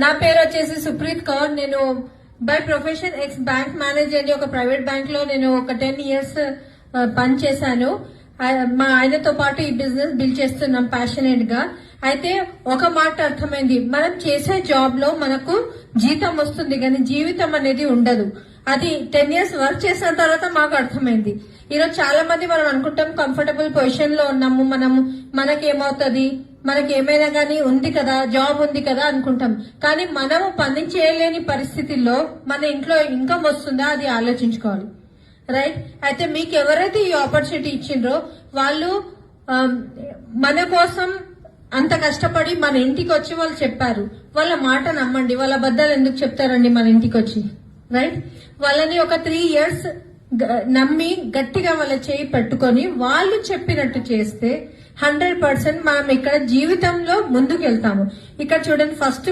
నా పేరు వచ్చేసి సుప్రీత్ కౌర్. నేను by profession X bank manager అని ఒక ప్రైవేట్ బ్యాంక్ లో నేను ఒక 10 years పని చేశాను. మా ఆయనతో పాటు ఈ బిజినెస్ బిల్డ్ చేస్తున్నాం ప్యాషనేట్ గా. అయితే ఒక మాట అర్థమైంది, మనం చేసే జాబ్ లో మనకు జీతం వస్తుంది కానీ జీవితం అనేది ఉండదు. అది 10 years వర్క్ చేసిన తర్వాత మాకు అర్థమైంది. ఈరోజు చాలా మంది మనం అనుకుంటాం కంఫర్టబుల్ పొజిషన్ లో ఉన్నాము, మనకేమవుతుంది, మనకి ఏమైనా కానీ ఉంది కదా, జాబ్ ఉంది కదా అనుకుంటాం. కానీ మనము పని చేయలేని పరిస్థితుల్లో మన ఇంట్లో ఇన్కమ్ వస్తుందా అది ఆలోచించుకోవాలి. రైట్? అయితే మీకు ఎవరైతే ఈ ఆపర్చునిటీ ఇచ్చిండ్రో వాళ్ళు మన కోసం అంత కష్టపడి మన ఇంటికి వచ్చి వాళ్ళు చెప్పారు. వాళ్ళ మాట నమ్మండి. వాళ్ళ అబద్ధాలు ఎందుకు చెప్తారండి మన ఇంటికి వచ్చి? రైట్? వాళ్ళని ఒక 3 years నమ్మి గట్టిగా వాళ్ళ చేయి పెట్టుకొని వాళ్ళు చెప్పినట్టు చేస్తే 100% మనం ఇక్కడ జీవితంలో ముందుకు వెళ్తాము. ఇక్కడ చూడండి, ఫస్ట్